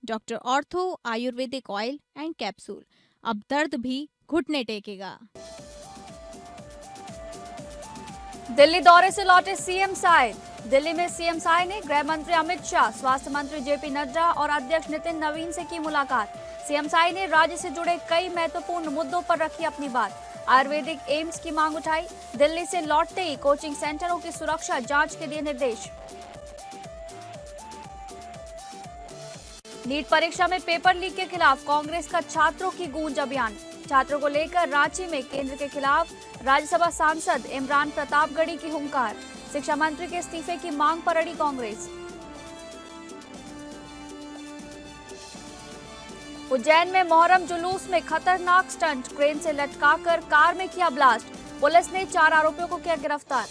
Doctor ortho Ayurvedic oil and capsule. अब दर्द भी घुटने टेकेगा। दिल्ली दौरे से लौटे सीएम साय। दिल्ली में सीएम साय ने गृह मंत्री अमित शाह, स्वास्थ्य मंत्री जेपी नड्डा और अध्यक्ष नितिन नवीन से की मुलाकात। सीएम साय ने राज्य से जुड़े कई महत्वपूर्ण मुद्दों पर रखी अपनी बात। आयुर्वेदिक एम्स की मांग उठाई। दिल्ली से लौटते ही कोचिंग सेंटरों की सुरक्षा जांच के दिए निर्देश। नीट परीक्षा में पेपर लीक के खिलाफ कांग्रेस का छात्रों की गूंज अभियान। छात्रों को लेकर रांची में केंद्र के खिलाफ राज्यसभा सांसद इमरान प्रतापगढ़ी की हुंकार। शिक्षा मंत्री के इस्तीफे की मांग पर अड़ी कांग्रेस। उज्जैन में मोहर्रम जुलूस में खतरनाक स्टंट, क्रेन से लटकाकर कार में किया ब्लास्ट। पुलिस ने 4 आरोपियों को किया गिरफ्तार।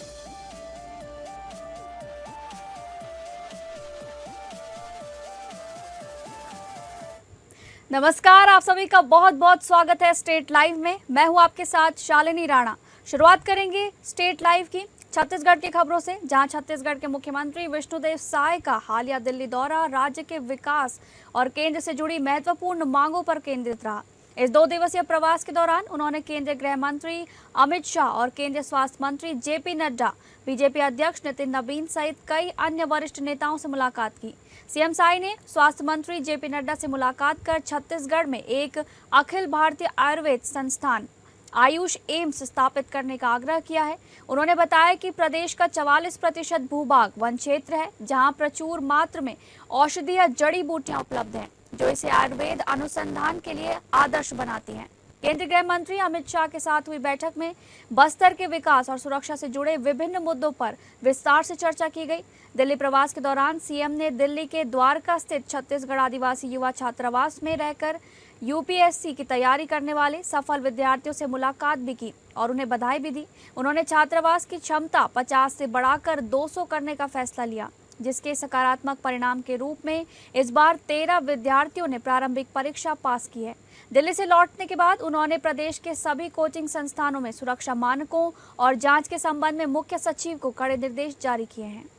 नमस्कार, आप सभी का बहुत बहुत स्वागत है स्टेट लाइव में। मैं हूं आपके साथ शालिनी राणा। शुरुआत करेंगे स्टेट लाइव की छत्तीसगढ़ की खबरों से, जहां छत्तीसगढ़ के मुख्यमंत्री विष्णुदेव साय का हालिया दिल्ली दौरा राज्य के विकास और केंद्र से जुड़ी महत्वपूर्ण मांगों पर केंद्रित रहा। इस 2 दिवसीय प्रवास के दौरान उन्होंने केंद्रीय गृह मंत्री अमित शाह और केंद्रीय स्वास्थ्य मंत्री जेपी नड्डा, बीजेपी अध्यक्ष नितिन नवीन सहित कई अन्य वरिष्ठ नेताओं से मुलाकात की। सीएम साय ने स्वास्थ्य मंत्री जेपी नड्डा से मुलाकात कर छत्तीसगढ़ में एक अखिल भारतीय आयुर्वेद संस्थान आयुष एम्स स्थापित करने का आग्रह किया है। उन्होंने बताया कि प्रदेश का 44% भूभाग वन क्षेत्र है, जहां प्रचुर मात्रा में औषधीय जड़ी बूटियां उपलब्ध हैं, जो इसे आयुर्वेद अनुसंधान के लिए आदर्श बनाती हैं। केंद्रीय गृह मंत्री अमित शाह के साथ हुई बैठक में बस्तर के विकास और सुरक्षा से जुड़े विभिन्न मुद्दों पर विस्तार से चर्चा की गई। दिल्ली प्रवास के दौरान सीएम ने दिल्ली के द्वारका स्थित छत्तीसगढ़ आदिवासी युवा छात्रावास में रहकर यूपीएससी की तैयारी करने वाले सफल विद्यार्थियों से मुलाकात भी की और उन्हें बधाई भी दी। उन्होंने छात्रावास की क्षमता 50 से बढ़ाकर 200 करने का फैसला लिया, जिसके सकारात्मक परिणाम के रूप में इस बार 13 विद्यार्थियों ने प्रारंभिक परीक्षा पास की है। दिल्ली से लौटने के बाद उन्होंने प्रदेश के सभी कोचिंग संस्थानों में सुरक्षा मानकों और जांच के संबंध में मुख्य सचिव को कड़े निर्देश जारी किए हैं।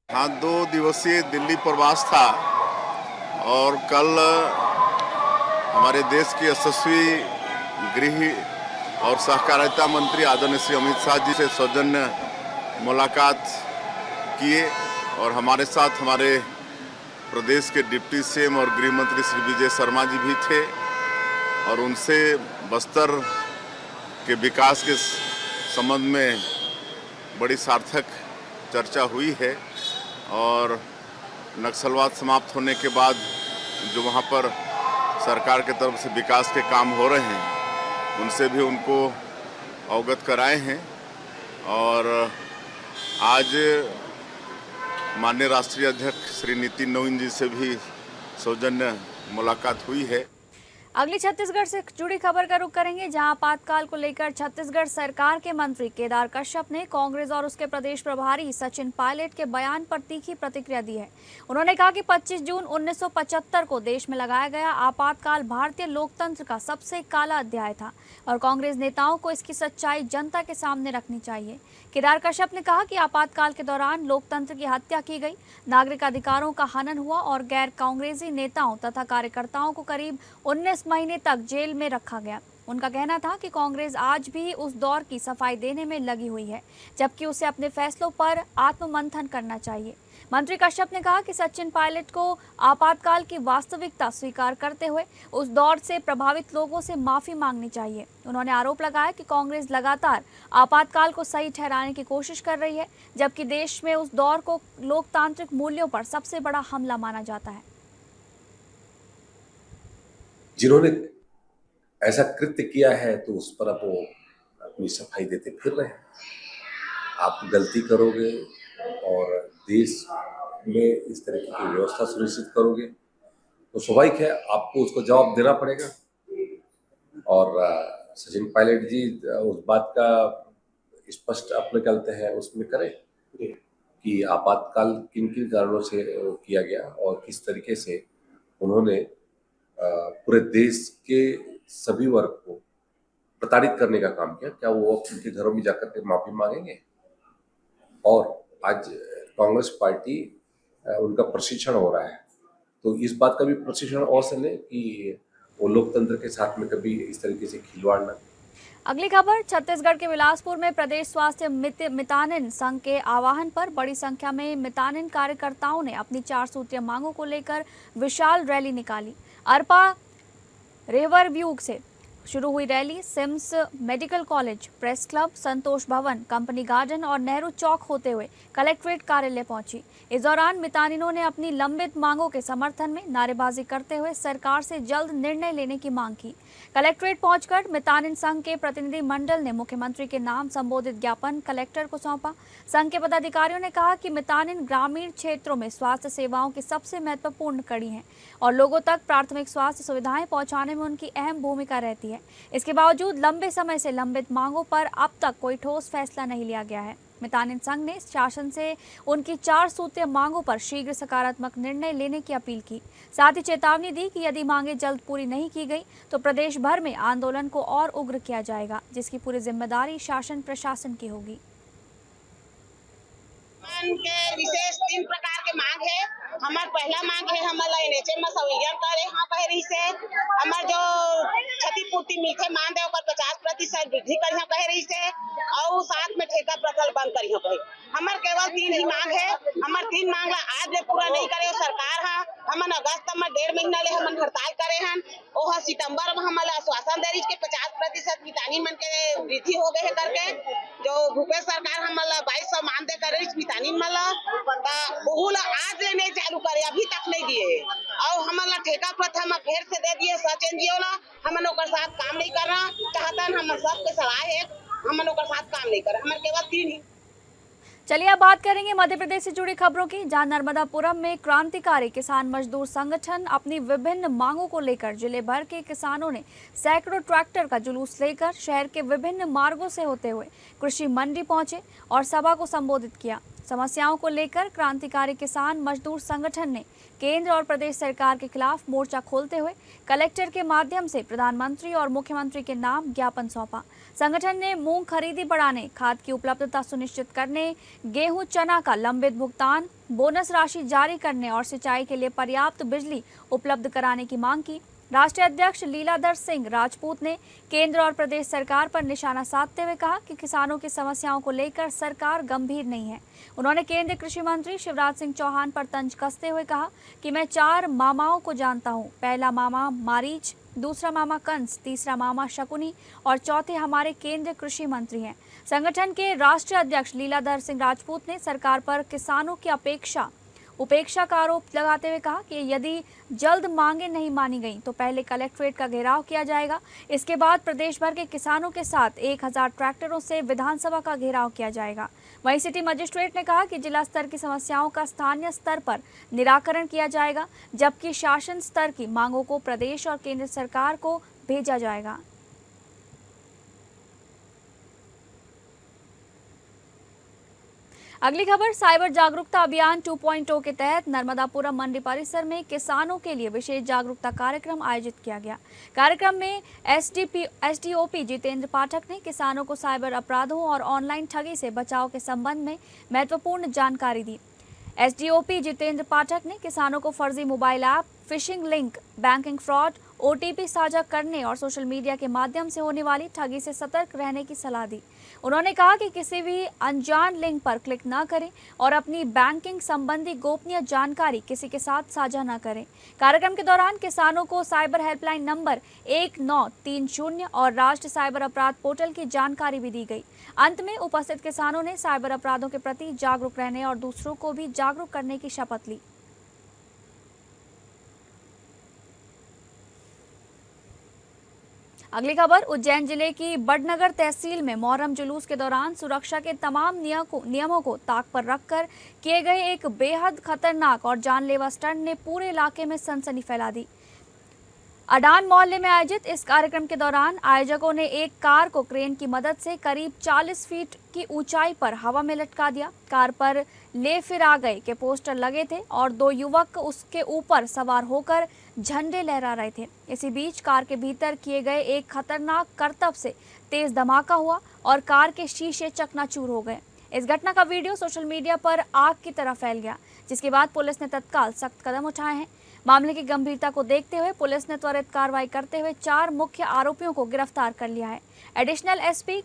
हाँ, 2 दिवसीय दिल्ली प्रवास था और कल हमारे देश के यशस्वी गृह और सहकारिता मंत्री आदरणीय श्री अमित शाह जी से सौजन्य मुलाकात किए और हमारे साथ हमारे प्रदेश के डिप्टी सीएम और गृह मंत्री श्री विजय शर्मा जी भी थे और उनसे बस्तर के विकास के संबंध में बड़ी सार्थक चर्चा हुई है और नक्सलवाद समाप्त होने के बाद जो वहाँ पर सरकार के तरफ से विकास के काम हो रहे हैं उनसे भी उनको अवगत कराए हैं और आज माननीय राष्ट्रीय अध्यक्ष श्री नितिन नवीन जी से भी सौजन्य मुलाकात हुई है। अगली छत्तीसगढ़ से जुड़ी खबर का रुख करेंगे, जहां आपातकाल को लेकर छत्तीसगढ़ सरकार के मंत्री केदार कश्यप ने कांग्रेस और उसके प्रदेश प्रभारी सचिन पायलट के बयान पर तीखी प्रतिक्रिया दी है। उन्होंने कहा कि 25 जून 1975 को देश में लगाया गया आपातकाल भारतीय लोकतंत्र का सबसे काला अध्याय था और कांग्रेस नेताओं को इसकी सच्चाई जनता के सामने रखनी चाहिए। केदार कश्यप ने कहा कि आपातकाल के दौरान लोकतंत्र की हत्या की गई, नागरिक अधिकारों का हनन हुआ और गैर कांग्रेसी नेताओं तथा कार्यकर्ताओं को करीब 19 महीने तक जेल में रखा गया। उनका कहना था कि कांग्रेस आज भी उस दौर की सफाई देने में लगी हुई है, जबकि उसे अपने फैसलों पर आत्ममंथन करना चाहिए। मंत्री कश्यप ने कहा कि सचिन पायलट को आपातकाल की वास्तविकता स्वीकार करते हुए उस दौर से प्रभावित लोगों से माफी मांगनी चाहिए। उन्होंने आरोप लगाया कि कांग्रेस लगातार आपातकाल को सही ठहराने की कोशिश कर रही है, जबकि देश में उस दौर को लोकतांत्रिक मूल्यों पर सबसे बड़ा हमला माना जाता है। जिन्होंने ऐसा कृत्य किया है तो उस पर अब वो अपनी सफाई देते फिर रहे हैं। आप गलती करोगे और देश में इस तरीके की व्यवस्था सुनिश्चित करोगे तो स्वाभाविक है आपको उसको जवाब देना पड़ेगा। और सचिन पायलट जी उस बात का स्पष्ट अपने कहते हैं उसमें करें कि आपातकाल किन किन कारणों से किया गया और किस तरीके से उन्होंने पूरे देश के सभी वर्ग को प्रताड़ित करने का काम किया। क्या वो उनके घरों में जाकर के माफी मांगेंगे? और आज कांग्रेस पार्टी उनका प्रशिक्षण हो रहा है। तो इस बात का भी प्रशिक्षण अवश्य लें कि वो लोकतंत्र के साथ में कभी इस तरीके से खिलवाड़ न। अगली खबर, छत्तीसगढ़ के बिलासपुर में प्रदेश स्वास्थ्य मितानिन संघ के आह्वान पर बड़ी संख्या में मितानिन कार्यकर्ताओं ने अपनी 4 सूत्रीय मांगों को लेकर विशाल रैली निकाली। अरपा रिवरव्यू से शुरू हुई rally SIMS medical college, press club, Santosh Bhavan, company garden और नेहरू चौक होते हुए कलेक्ट्रेट कार्यालय पहुंची। इस दौरान मितानिनों ने अपनी लंबित मांगों के समर्थन में नारेबाजी करते हुए सरकार से जल्द निर्णय लेने की मांग की। कलेक्ट्रेट पहुंचकर मितानिन संघ के प्रतिनिधि मंडल ने मुख्यमंत्री के नाम संबोधित ज्ञापन कलेक्टर को सौंपा। संघ के पदाधिकारियों ने कहा कि मितानिन ग्रामीण क्षेत्रों में स्वास्थ्य सेवाओं की सबसे महत्वपूर्ण कड़ी हैं और लोगों तक प्राथमिक स्वास्थ्य सुविधाएं पहुंचाने में उनकी अहम भूमिका रहती है। इसके बावजूद लंबे समय से लंबित मांगों पर अब तक कोई ठोस फैसला नहीं लिया गया है। मितानिन संघ ने शासन से उनकी 4 सूत्रीय मांगों पर शीघ्र सकारात्मक निर्णय लेने की अपील की। साथ ही चेतावनी दी कि यदि मांगें जल्द पूरी नहीं की गई तो प्रदेश भर में आंदोलन को और उग्र किया जाएगा, जिसकी पूरी जिम्मेदारी शासन प्रशासन की होगी। के विशेष 3 प्रकार के मांग है। हमार पहला मांग है हमारा एनएचएम में संविलियन करे हाँ कह रही से हमार जो क्षतिपूर्ति मिलथे मान दे ओकर 50% वृद्धि करी हाँ कह रही से और साथ में ठेका प्रकल्प बंद करी हाँ कही। हमार केवल 3 ही मांग है। हमार 3 मांग ला आज ले पूरा नहीं करे सरकार हा। हमन अगस्त में 1.5 महीना ले हमन हड़ताल करे हन। ओह सितंबर में हमन आश्वासन दे रही के 50% मितानिन मन के वृद्धि हो गए है करके जो भूपेश सरकार हमन 2200 मान दे करे मितानिन मन बहुला आज ले नहीं चालू करे, अभी तक नहीं दिए और हमन ठेका प्रथा में फिर से दे दिए। सच एनजीओ ला हमन ओकर साथ काम नहीं करना चाहतन। हमन सबके सलाह है हमन ओकर साथ काम नहीं करे। हमन केवल 3 ही। चलिए अब बात करेंगे मध्य प्रदेश से जुड़ी खबरों की, जहां नर्मदापुरम में क्रांतिकारी किसान मजदूर संगठन अपनी विभिन्न मांगों को लेकर जिले भर के किसानों ने सैकड़ों ट्रैक्टर का जुलूस लेकर शहर के विभिन्न मार्गों से होते हुए कृषि मंडी पहुंचे और सभा को संबोधित किया। समस्याओं को लेकर क्रांतिकारी किसान मजदूर संगठन ने केंद्र और प्रदेश सरकार के खिलाफ मोर्चा खोलते हुए कलेक्टर के माध्यम से प्रधानमंत्री और मुख्यमंत्री के नाम ज्ञापन सौंपा। संगठन ने मूंग खरीदी बढ़ाने, खाद की उपलब्धता सुनिश्चित करने, गेहूं चना का लंबित भुगतान, बोनस राशि जारी करने और सिंचाई के लिए पर्याप्त बिजली उपलब्ध कराने की मांग की। राष्ट्रीय अध्यक्ष लीलाधर सिंह राजपूत ने केंद्र और प्रदेश सरकार पर निशाना साधते हुए कहा कि किसानों की समस्याओं को लेकर सरकार गंभीर नहीं है। उन्होंने केंद्रीय कृषि मंत्री शिवराज सिंह चौहान पर तंज कसते हुए कहा कि मैं 4 मामाओं को जानता हूं। पहला मामा मारीच, दूसरा मामा कंस, तीसरा मामा शकुनी और चौथे हमारे केंद्रीय कृषि मंत्री हैं। संगठन के राष्ट्रीय अध्यक्ष लीलाधर सिंह राजपूत ने सरकार पर किसानों की उपेक्षा का आरोप लगाते हुए कहा कि यदि जल्द मांगे नहीं मानी गई तो पहले कलेक्ट्रेट का घेराव किया जाएगा। इसके बाद प्रदेश भर के किसानों के साथ 1000 ट्रैक्टरों से विधानसभा का घेराव किया जाएगा। वहीं सिटी मजिस्ट्रेट ने कहा कि जिला स्तर की समस्याओं का स्थानीय स्तर पर निराकरण किया जाएगा, जबकि शासन स्तर की मांगों को प्रदेश और केंद्र सरकार को भेजा जाएगा। अगली खबर, साइबर जागरूकता अभियान 2.0 के तहत नर्मदापुरम मंडी परिसर में किसानों के लिए विशेष जागरूकता कार्यक्रम आयोजित किया गया। कार्यक्रम में एसडीओपी जितेंद्र पाठक ने किसानों को साइबर अपराधों और ऑनलाइन ठगी से बचाव के संबंध में महत्वपूर्ण जानकारी दी। एसडीओपी जितेंद्र पाठक ने किसानों को फर्जी mobile app, phishing link, banking fraud, OTP साझा करने और सोशल मीडिया के माध्यम से होने वाली ठगी से सतर्क रहने की सलाह दी। उन्होंने कहा कि किसी भी अनजान लिंक पर क्लिक न करें और अपनी बैंकिंग संबंधी गोपनीय जानकारी किसी के साथ साझा न करें। कार्यक्रम के दौरान किसानों को साइबर हेल्पलाइन नंबर 1930 और राष्ट्रीय साइबर अपराध पोर्टल की जानकारी भी दी गई। अंत में उपस्थित किसानों ने साइबर अपराधों के प्रति जागरूक रहने और दूसरों को भी जागरूक करने की शपथ ली। अगली खबर, उज्जैन जिले की बड़नगर तहसील में मोहर्रम जुलूस के दौरान सुरक्षा के तमाम नियमों को ताक पर रखकर किए गए एक बेहद खतरनाक और जानलेवा स्टंट ने पूरे इलाके में सनसनी फैला दी। अडान मोहल्ले में आयोजित इस कार्यक्रम के दौरान आयोजकों ने एक कार को क्रेन की मदद से करीब 40 फीट की ऊंचाई पर हवा में लटका दिया। कार पर ले फिर आ गए के पोस्टर लगे थे और 2 युवक उसके ऊपर सवार होकर झंडे लहरा रहे थे। इसी बीच कार के भीतर किए गए एक खतरनाक करतब से तेज धमाका हुआ और कार के शीशे चकनाचूर हो गए। इस घटना का वीडियो सोशल मीडिया पर आग की तरह फैल गया, जिसके बाद पुलिस ने तत्काल सख्त कदम उठाए हैं। मामले की गंभीरता को देखते हुए पुलिस ने त्वरित कार्रवाई करते हुए 4 मुख्य आरोपियों को गिरफ्तार कर लिया है। एडिशनल एसपी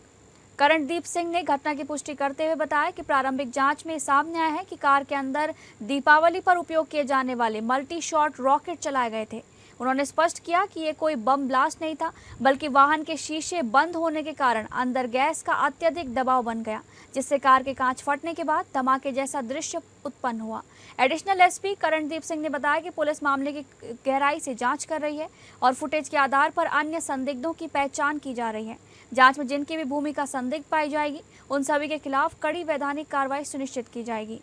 करणदीप सिंह ने घटना की पुष्टि करते हुए बताया कि प्रारंभिक जांच में सामने आया है कि कार के अंदर दीपावली पर उपयोग किए जाने वाले मल्टी शॉट रॉकेट चलाए गए थे। उन्होंने स्पष्ट किया कि ये कोई बम ब्लास्ट नहीं था, बल्कि वाहन के शीशे बंद होने के कारण अंदर गैस का अत्यधिक दबाव बन गया, जिससे कार के कांच फटने के बाद धमाके जैसा दृश्य उत्पन्न हुआ। एडिशनल एसपी करणदीप सिंह ने बताया कि पुलिस मामले की गहराई से जांच कर रही है और फुटेज के आधार पर अन्य संदिग्धों की पहचान की जा रही है। जांच में जिनकी भी भूमिका संदिग्ध पाई जाएगी, उन सभी के खिलाफ कड़ी वैधानिक कार्रवाई सुनिश्चित की जाएगी।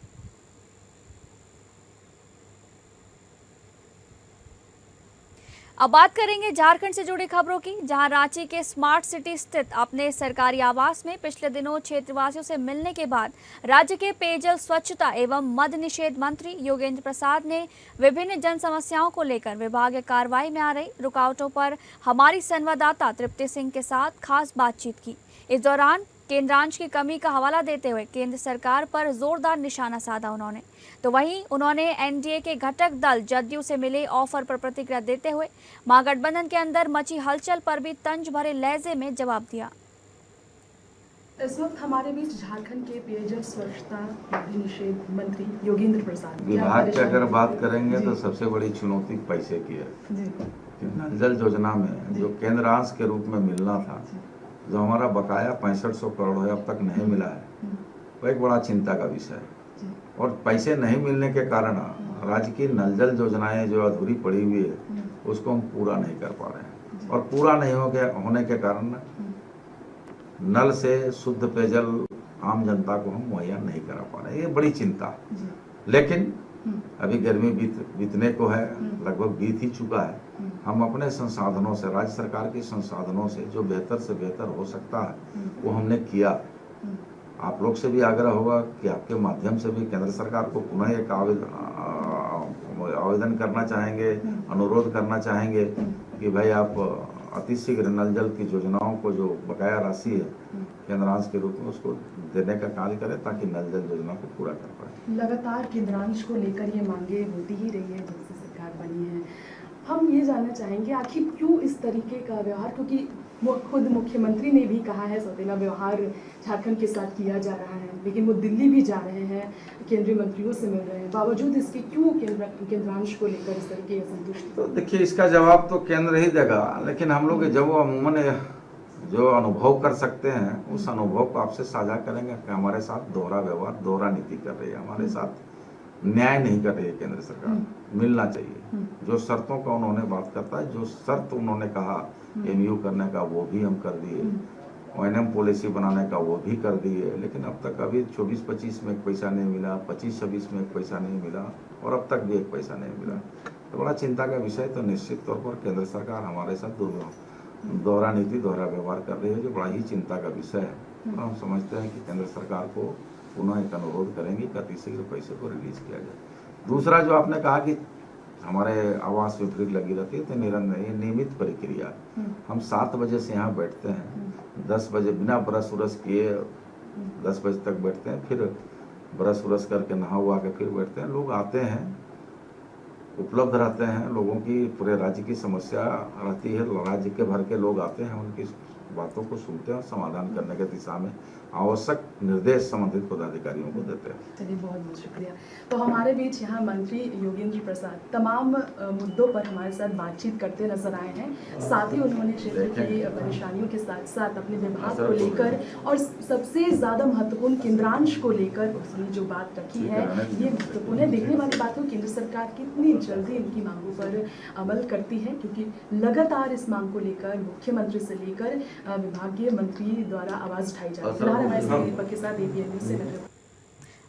अब बात करेंगे झारखंड से जुड़ी खबरों की, जहां रांची के स्मार्ट सिटी स्थित अपने सरकारी आवास में पिछले दिनों क्षेत्रवासियों से मिलने के बाद राज्य के पेयजल, स्वच्छता एवं मद्य निषेध मंत्री योगेंद्र प्रसाद ने विभिन्न जन समस्याओं को लेकर विभागीय कार्रवाई में आ रही रुकावटों पर हमारी संवाददाता तृप्ति सिंह के साथ खास बातचीत की। इस दौरान केंद्रांश की कमी का हवाला देते हुए केंद्र सरकार पर जोरदार निशाना साधा उन्होंने। तो वहीं उन्होंने एनडीए के घटक दल जदयू से मिले ऑफर पर प्रतिक्रिया देते हुए महागठबंधन के अंदर मची हलचल पर भी तंज भरे लहजे में जवाब दिया। इस वक्त हमारे बीच झारखंड के पेयजल, स्वच्छता, मद्य निषेध मंत्री योगेंद्र प्रसाद। विभाग की अगर बात करेंगे तो सबसे बड़ी चुनौती पैसे की है। जल योजना में जो केंद्रांश के रूप में मिलना था, जो हमारा बकाया 6500 करोड़ है, अब तक नहीं मिला है, वो एक बड़ा चिंता का विषय है। और पैसे नहीं मिलने के कारण राज्य की नल जल योजनाएं जो अधूरी पड़ी हुई है, उसको हम पूरा नहीं कर पा रहे हैं। और पूरा नहीं होने के कारण नल से शुद्ध पेयजल आम जनता को हम मुहैया नहीं करा पा रहे हैं। ये बड़ी चिंता। लेकिन अभी गर्मी बीतने को है, लगभग बीत ही चुका है। हम अपने संसाधनों से, राज्य सरकार के संसाधनों से जो बेहतर से बेहतर हो सकता है वो हमने किया। आप लोग से भी आग्रह होगा कि आपके माध्यम से भी केंद्र सरकार को पुनः एक आवेदन करना चाहेंगे, अनुरोध करना चाहेंगे कि भाई आप अति शीघ्र नल जल की योजनाओं को जो बकाया राशि है केंद्रांश के रूप में उसको देने का कार्य करें, ताकि नल जल योजना को पूरा कर पाए। लगातार केंद्रांश को लेकर ये मांगे होती ही रही है जब से सरकार बनी है। हम ये जानना चाहेंगे आखिर क्यों इस तरीके का व्यवहार, क्योंकि खुद मुख्यमंत्री ने भी कहा है सौतेला व्यवहार झारखंड के साथ किया जा रहा है, लेकिन वो दिल्ली भी जा रहे हैं, केंद्रीय मंत्रियों से मिल रहे हैं, बावजूद इसके क्यों केंद्रांश को लेकर इस तरह की असंतुष्टि? तो देखिए, इसका जवाब तो केंद्र ही देगा, लेकिन हम लोग जब वो अमूमन जो अनुभव कर सकते हैं उस अनुभव को आपसे साझा करेंगे कि हमारे साथ दोहरा व्यवहार, दोहरा नीति कर रही है, हमारे साथ न्याय नहीं कर रही है केंद्र सरकार। मिलना चाहिए। जो शर्तों का उन्होंने बात करता है, जो शर्त उन्होंने कहा एमयू करने का वो भी हम कर दिए, ओएनएम पॉलिसी बनाने का वो भी कर दिए, लेकिन अब तक अभी 24-25 में एक पैसा नहीं मिला, 25-26 में एक पैसा नहीं मिला और अब तक भी एक पैसा नहीं मिला। तो बड़ा चिंता का विषय। तो निश्चित तौर पर केंद्र सरकार हमारे साथ दोहरा नीति, दोहरा व्यवहार कर रही है, जो बड़ा ही चिंता का विषय है। और हम समझते हैं कि केंद्र सरकार को पुनः एक अनुरोध करेंगे कि अति शीघ्र पैसे को रिलीज किया जाए। दूसरा, जो आपने कहा कि हमारे आवास में भीड़ लगी रहती है, तो निरंतर ये नियमित प्रक्रिया। हम 7 बजे से यहाँ बैठते हैं, 10 बजे बिना ब्रश व्रश किए 10 बजे तक बैठते हैं, फिर ब्रश व्रश करके नहा हुआ के फिर बैठते हैं। लोग आते हैं, उपलब्ध रहते हैं, लोगों की पूरे राज्य की समस्या रहती है, राज्य के भर के लोग आते हैं, उनकी बातों को सुनते हैं और समाधान करने के दिशा में आवश्यक निर्देश संबंधित पदाधिकारियों को देते हैं। चलिए, बहुत बहुत शुक्रिया। तो हमारे बीच यहाँ मंत्री योगेंद्र प्रसाद तमाम मुद्दों पर हमारे साथ बातचीत करते नजर आए हैं। साथ ही उन्होंने क्षेत्र की परेशानियों के साथ साथ अपने विभाग को लेकर और सबसे ज़्यादा महत्वपूर्ण केंद्रांश को लेकर उसने जो बात रखी है, ये महत्वपूर्ण है। देखने वाली बात है केंद्र सरकार कितनी जल्दी इनकी मांगों पर अमल करती है, क्योंकि लगातार इस मांग को लेकर मुख्यमंत्री से लेकर विभागीय मंत्री द्वारा आवाज उठाई जा रही है।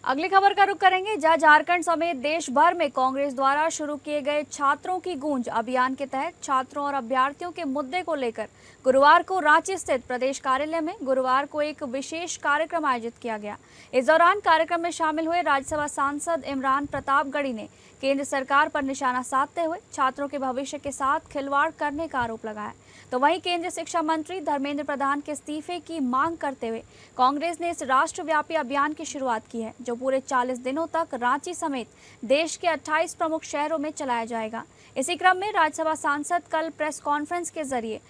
अगली खबर का रुख करेंगे, जहां झारखंड समेत देश भर में कांग्रेस द्वारा शुरू किए गए छात्रों की गूंज अभियान के तहत छात्रों और अभ्यर्थियों के मुद्दे को लेकर गुरुवार को रांची स्थित प्रदेश कार्यालय में गुरुवार को एक विशेष कार्यक्रम आयोजित किया गया। इस दौरान कार्यक्रम में शामिल हुए राज्यसभा सांसद इमरान प्रतापगढ़ी ने केंद्र सरकार पर निशाना साधते हुए छात्रों के भविष्य के साथ खिलवाड़ करने का आरोप लगाया। तो वहीं केंद्रीय शिक्षा मंत्री धर्मेंद्र प्रधान के इस्तीफे की मांग करते हुए कांग्रेस ने इस राष्ट्रव्यापी अभियान की शुरुआत की है, जो पूरे 40 दिनों तक रांची समेत देश के 28 प्रमुख शहरों में चलाया जाएगा। इसी क्रम में राज्यसभा सांसद कल प्रेस कॉन्फ्रेंस के जरिए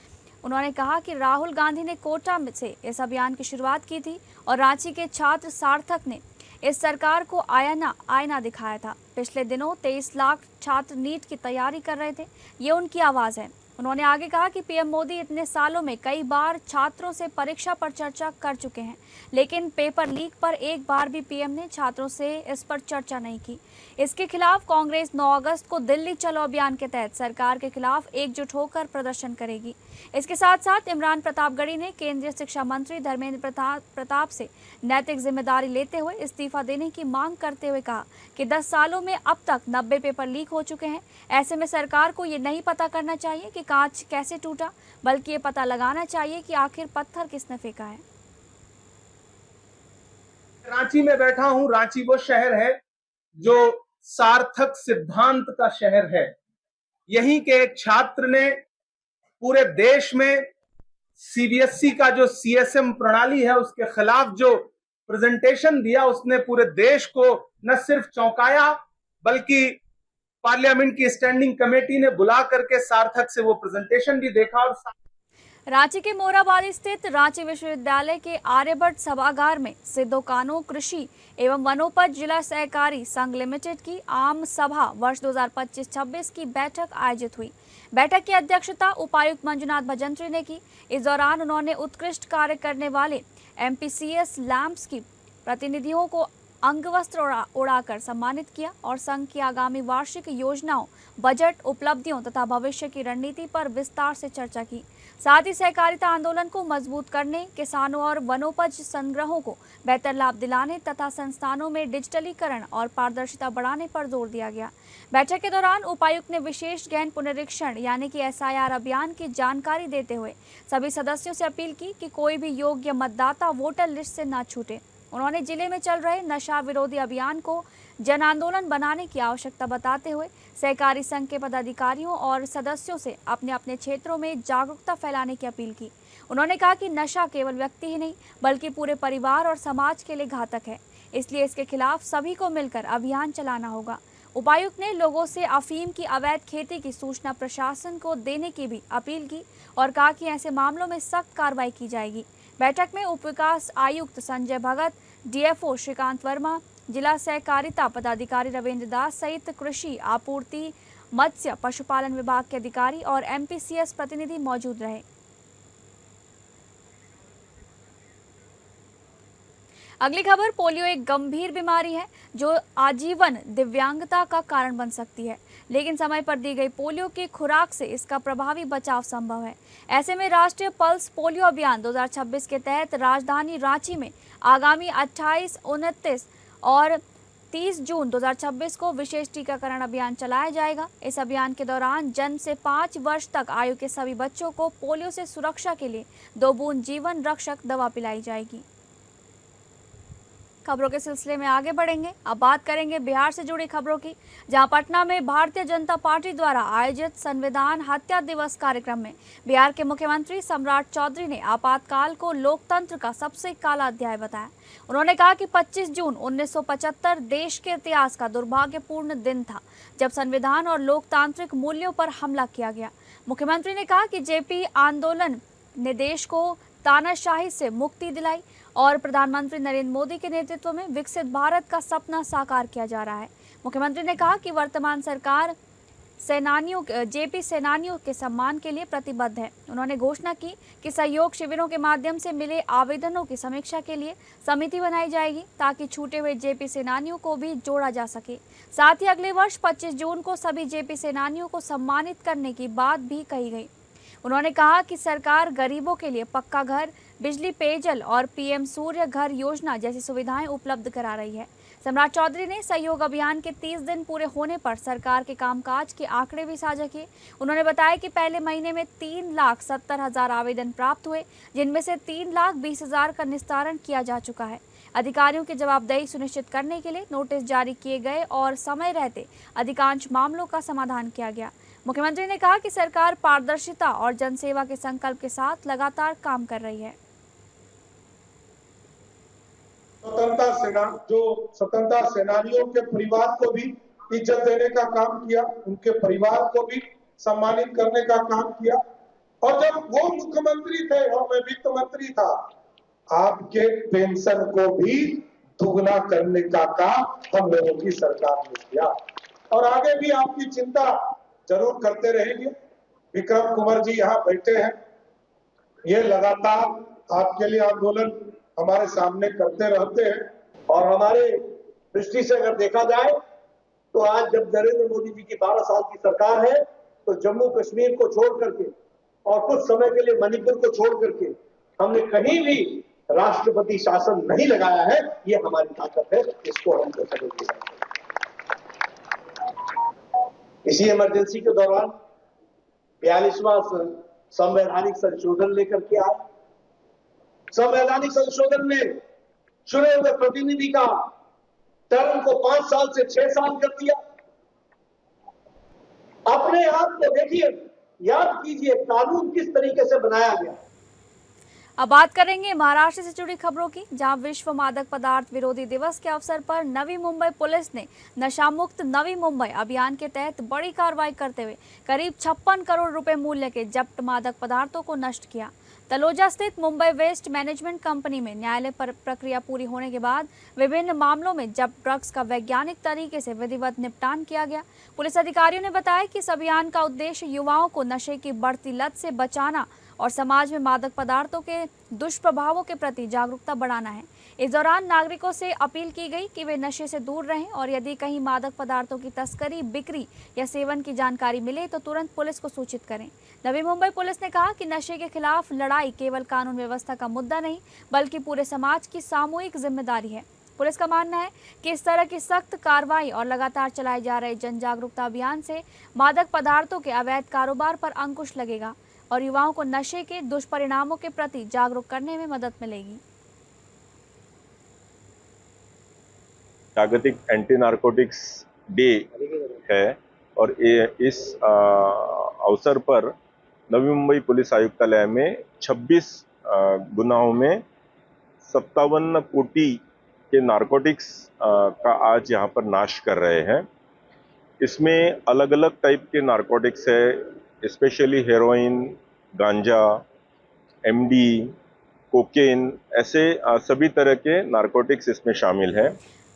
उन्होंने कहा कि राहुल गांधी ने कोटा से इस अभियान की शुरुआत की थी और रांची के छात्र सार्थक ने इस सरकार को आईना दिखाया था। पिछले दिनों 23 लाख छात्र नीट की तैयारी कर रहे थे, ये उनकी आवाज़ है। उन्होंने आगे कहा कि पीएम मोदी इतने सालों में कई बार छात्रों से परीक्षा पर चर्चा कर चुके हैं, लेकिन पेपर लीक पर एक बार भी पीएम ने छात्रों से इस पर चर्चा नहीं की। इसके खिलाफ कांग्रेस 9 अगस्त को दिल्ली चलो अभियान के तहत सरकार के खिलाफ एकजुट होकर प्रदर्शन करेगी। इसके साथ साथ इमरान प्रतापगढ़ी ने केंद्रीय शिक्षा मंत्री धर्मेंद्र प्रताप से नैतिक जिम्मेदारी लेते हुए इस्तीफा देने की मांग करते हुए कहा कि 10 सालों में अब तक 90 पेपर लीक हो चुके हैं। ऐसे में सरकार को ये नहीं पता करना चाहिए कि कांच कैसे टूटा, बल्कि ये पता लगाना चाहिए कि आखिर पत्थर किसने फेंका है। रांची में बैठा हूं। रांची वो शहर है जो सार्थक सिद्धांत का शहर है। यहीं के एक छात्र ने पूरे देश में सीबीएसई का जो सीएसएम प्रणाली है उसके खिलाफ जो प्रेजेंटेशन दिया, उसने पूरे देश को न सिर्फ चौंकाया बल्कि पार्लियामेंट की स्टैंडिंग कमेटी ने बुला करके सार्थक से वो प्रेजेंटेशन भी देखा। और रांची के मोराबादी स्थित रांची विश्वविद्यालय के आर्यभट्ट सभागार में सिद्धो कानू कृषि एवं वनोपज जिला सहकारी संघ लिमिटेड की आम सभा वर्ष 2025-26 की बैठक आयोजित हुई। बैठक की अध्यक्षता उपायुक्त मंजुनाथ भजंत्री ने की। इस दौरान उन्होंने उत्कृष्ट कार्य करने वाले एमपीसीएस लैंप्स की प्रतिनिधियों को अंगवस्त्र उड़ाकर सम्मानित किया और संघ की आगामी वार्षिक योजनाओं, बजट, उपलब्धियों तथा भविष्य की रणनीति पर विस्तार से चर्चा की। साथ ही सहकारिता आंदोलन को मजबूत करने, किसानों और वनोपज संग्रहों को बेहतर लाभ दिलाने तथा संस्थानों में डिजिटलीकरण और पारदर्शिता बढ़ाने पर जोर दिया गया। बैठक के दौरान उपायुक्त ने विशेष गहन पुनरीक्षण यानी कि एसआईआर अभियान की जानकारी देते हुए सभी सदस्यों से अपील की कि कोई भी योग्य मतदाता वोटर लिस्ट से न छूटे। उन्होंने जिले में चल रहे नशा विरोधी अभियान को जन आंदोलन बनाने की आवश्यकता बताते हुए सहकारी संघ के पदाधिकारियों और सदस्यों से अपने अपने क्षेत्रों में जागरूकता फैलाने की अपील की। उन्होंने कहा कि नशा केवल व्यक्ति ही नहीं बल्कि पूरे परिवार और समाज के लिए घातक है, इसलिए इसके खिलाफ सभी को मिलकर अभियान चलाना होगा। उपायुक्त ने लोगों से अफीम की अवैध खेती की सूचना प्रशासन को देने की भी अपील की और कहा कि ऐसे मामलों में सख्त कार्रवाई की जाएगी। बैठक में उप विकास आयुक्त संजय भगत, डीएफओ श्रीकांत वर्मा, जिला सहकारिता पदाधिकारी रविंद्र दास सहित कृषि, आपूर्ति, मत्स्य, पशुपालन विभाग के अधिकारी और एमपीसीएस प्रतिनिधि मौजूद रहे। अगली खबर, पोलियो एक गंभीर बीमारी है जो आजीवन दिव्यांगता का कारण बन सकती है, लेकिन समय पर दी गई पोलियो की खुराक से इसका प्रभावी बचाव संभव है। ऐसे में राष्ट्रीय पल्स पोलियो अभियान 2026 के तहत राजधानी रांची में आगामी 28, 29 और 30 जून 2026 को विशेष टीकाकरण अभियान चलाया जाएगा। इस अभियान के दौरान जन्म से 5 वर्ष तक आयु के सभी बच्चों को पोलियो से सुरक्षा के लिए 2 बूंद जीवन रक्षक दवा पिलाई जाएगी। खबरों के सिलसिले में आगे बढ़ेंगे। अब बात करेंगे बिहार से जुड़ी खबरों की, जहां पटना में भारतीय जनता पार्टी द्वारा आयोजित संविधान हत्या दिवस कार्यक्रम में बिहार के मुख्यमंत्री सम्राट चौधरी ने आपातकाल को लोकतंत्र का सबसे काला अध्याय बताया। उन्होंने कहा कि 25 जून 1975 देश के इतिहास का दुर्भाग्यपूर्ण दिन था, जब संविधान और लोकतांत्रिक मूल्यों पर हमला किया गया। मुख्यमंत्री ने कहा कि जेपी आंदोलन ने देश को तानाशाही से मुक्ति दिलाई और प्रधानमंत्री नरेंद्र मोदी के नेतृत्व में विकसित भारत का सपना साकार किया जा रहा है। मुख्यमंत्री ने कहा कि वर्तमान सरकार जेपी सेनानियों के सम्मान के लिए प्रतिबद्ध है। उन्होंने घोषणा की कि सहयोग शिविरों के माध्यम से मिले आवेदनों की समीक्षा के लिए समिति बनाई जाएगी ताकि छूटे हुए जेपी सेनानियों को भी जोड़ा जा सके। साथ ही अगले वर्ष 25 जून को सभी जेपी सेनानियों को सम्मानित करने की बात भी कही गई। उन्होंने कहा कि सरकार गरीबों के लिए पक्का घर, बिजली, पेयजल और पीएम सूर्य घर योजना जैसी सुविधाएं उपलब्ध करा रही है। सम्राट चौधरी ने सहयोग अभियान के 30 दिन पूरे होने पर सरकार के कामकाज के आंकड़े भी साझा किए। उन्होंने बताया कि पहले महीने में 3,70,000 आवेदन प्राप्त हुए, जिनमें से 3,20,000 का निस्तारण किया जा चुका है। अधिकारियों की जवाबदेही सुनिश्चित करने के लिए नोटिस जारी किए गए और समय रहते अधिकांश मामलों का समाधान किया गया। मुख्यमंत्री ने कहा कि सरकार पारदर्शिता और जनसेवा के संकल्प के साथ लगातार काम कर रही है। स्वतंत्रता सेनानियों के परिवार को भी इज्जत देने का काम किया, उनके परिवार को भी सम्मानित करने का काम किया। और जब वो मुख्यमंत्री थे और मैं वित्त मंत्री था, आपके पेंशन को भी दुगना करने का काम हम लोगों की सरकार ने किया और आगे भी आपकी चिंता जरूर करते रहेंगे। विक्रम कुंवर जी यहाँ बैठे हैं, ये लगातार आपके लिए आंदोलन हमारे सामने करते रहते हैं और हमारे दृष्टि से अगर देखा जाए तो आज जब नरेंद्र मोदी जी की 12 साल की सरकार है तो जम्मू कश्मीर को छोड़ करके और कुछ समय के लिए मणिपुर को छोड़ करके हमने कहीं भी राष्ट्रपति शासन नहीं लगाया है। ये हमारी ताकत है, इसको हम तो समझ। इसी इमरजेंसी के दौरान 42वां संवैधानिक संशोधन लेकर के आए। संवैधानिक संशोधन में चुने हुए प्रतिनिधि का टर्म को 5 साल से 6 साल कर दिया। अपने आप को देखिए, याद कीजिए कानून किस तरीके से बनाया गया। अब बात करेंगे महाराष्ट्र से जुड़ी खबरों की, जहां विश्व मादक पदार्थ विरोधी दिवस के अवसर पर नवी मुंबई पुलिस ने नशा मुक्त नवी मुंबई अभियान के तहत बड़ी कार्रवाई करते हुए करीब 56 करोड़ रुपए मूल्य के जब्त मादक पदार्थों को नष्ट किया। तलोजा स्थित मुंबई वेस्ट मैनेजमेंट कंपनी में न्यायालय पर प्रक्रिया पूरी होने के बाद विभिन्न मामलों में जब्त ड्रग्स का वैज्ञानिक तरीके से विधिवत निपटान किया गया। पुलिस अधिकारियों ने बताया कि इस अभियान का उद्देश्य युवाओं को नशे की बढ़ती लत से बचाना और समाज में मादक पदार्थों के दुष्प्रभावों के प्रति जागरूकता बढ़ाना है। इस दौरान नागरिकों से अपील की गई कि वे नशे से दूर रहें और यदि कहीं मादक पदार्थों की तस्करी, बिक्री या सेवन की जानकारी मिले तो तुरंत पुलिस को सूचित करें। नवी मुंबई पुलिस ने कहा कि नशे के खिलाफ लड़ाई केवल कानून व्यवस्था का मुद्दा नहीं बल्कि पूरे समाज की सामूहिक जिम्मेदारी है। पुलिस का मानना है कि इस तरह की सख्त कार्रवाई और लगातार चलाए जा रहे जन जागरूकता अभियान से मादक पदार्थों के अवैध कारोबार पर अंकुश लगेगा और युवाओं को नशे के दुष्परिणामों के प्रति जागरूक करने में मदद मिलेगी। जागतिक एंटी नार्कोटिक्स डे है और इस अवसर पर नवी मुंबई पुलिस आयुक्तालय में 26 गुनाहों में 57 कोटी के नार्कोटिक्स का आज यहाँ पर नाश कर रहे हैं। इसमें अलग अलग टाइप के नार्कोटिक्स है, स्पेशली हेरोइन, गांजा, एमडी, कोकेन, ऐसे सभी तरह के नार्कोटिक्स इसमें शामिल हैं।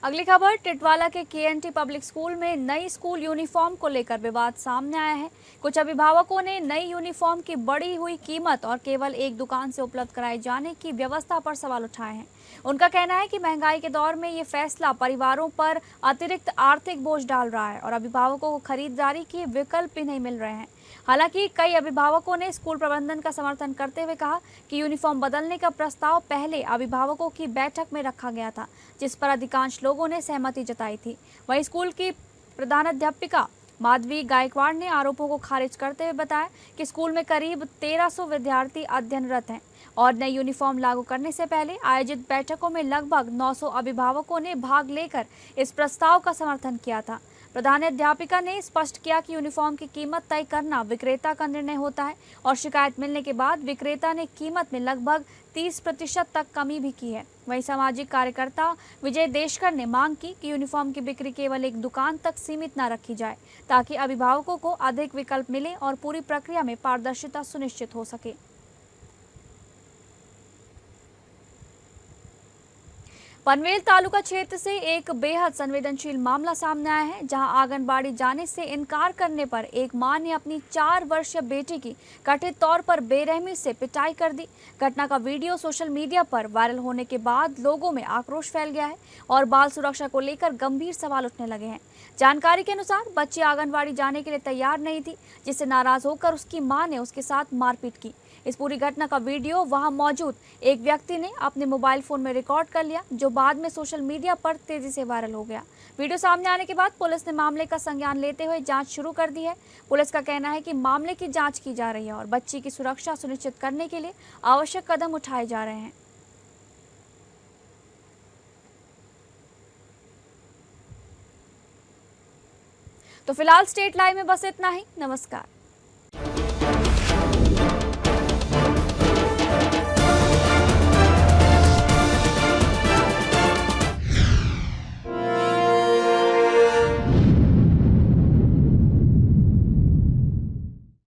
अगली खबर, टिटवाला के केएनटी पब्लिक स्कूल में नई स्कूल यूनिफॉर्म को लेकर विवाद सामने आया है। कुछ अभिभावकों ने नई यूनिफॉर्म की बढ़ी हुई कीमत और केवल एक दुकान से उपलब्ध कराए जाने की व्यवस्था पर सवाल उठाए हैं। उनका कहना है कि महंगाई के दौर में ये फैसला परिवारों पर अतिरिक्त आर्थिक बोझ डाल रहा है और अभिभावकों को खरीदारी के विकल्प भी नहीं मिल रहे हैं। हालांकि कई अभिभावकों ने स्कूल प्रबंधन का समर्थन करते हुए कहा कि यूनिफॉर्म बदलने का प्रस्ताव पहले अभिभावकों की बैठक में रखा गया था, जिस पर अधिकांश लोगों ने सहमति जताई थी। वहीं स्कूल की प्रधानाध्यापिका माधवी गायकवाड़ ने आरोपों को खारिज करते हुए बताया कि स्कूल में करीब 1300 विद्यार्थी अध्ययनरत हैं और नई यूनिफॉर्म लागू करने से पहले आयोजित बैठकों में लगभग 900 अभिभावकों ने भाग लेकर इस प्रस्ताव का समर्थन किया था। प्रधानाध्यापिका ने स्पष्ट किया कि यूनिफॉर्म की कीमत तय करना विक्रेता का निर्णय होता है और शिकायत मिलने के बाद विक्रेता ने कीमत में लगभग 30% तक कमी भी की है। वहीं सामाजिक कार्यकर्ता विजय देशकर ने मांग की कि यूनिफॉर्म की बिक्री केवल एक दुकान तक सीमित न रखी जाए ताकि अभिभावकों को अधिक विकल्प मिले और पूरी प्रक्रिया में पारदर्शिता सुनिश्चित हो सके। पनवेल तालुका क्षेत्र से एक बेहद संवेदनशील मामला सामने आया है, जहां आंगनबाड़ी जाने से इनकार करने पर एक मां ने अपनी 4 वर्षीय बेटी की कथित तौर पर बेरहमी से पिटाई कर दी। घटना का वीडियो सोशल मीडिया पर वायरल होने के बाद लोगों में आक्रोश फैल गया है और बाल सुरक्षा को लेकर गंभीर सवाल उठने लगे हैं। जानकारी के अनुसार बच्ची आंगनबाड़ी जाने के लिए तैयार नहीं थी, जिससे नाराज होकर उसकी मां ने उसके साथ मारपीट की। इस पूरी घटना का वीडियो वहां मौजूद एक व्यक्ति ने अपने मोबाइल फोन में रिकॉर्ड कर लिया, जो बाद में सोशल मीडिया पर तेजी से वायरल हो गया। वीडियो सामने आने के बाद पुलिस ने मामले का संज्ञान लेते हुए जांच शुरू कर दी है। पुलिस का कहना है कि मामले की जांच की जा रही है और बच्ची की सुरक्षा सुनिश्चित करने के लिए आवश्यक कदम उठाए जा रहे हैं। तो फिलहाल स्टेट लाइव में बस इतना ही। नमस्कार।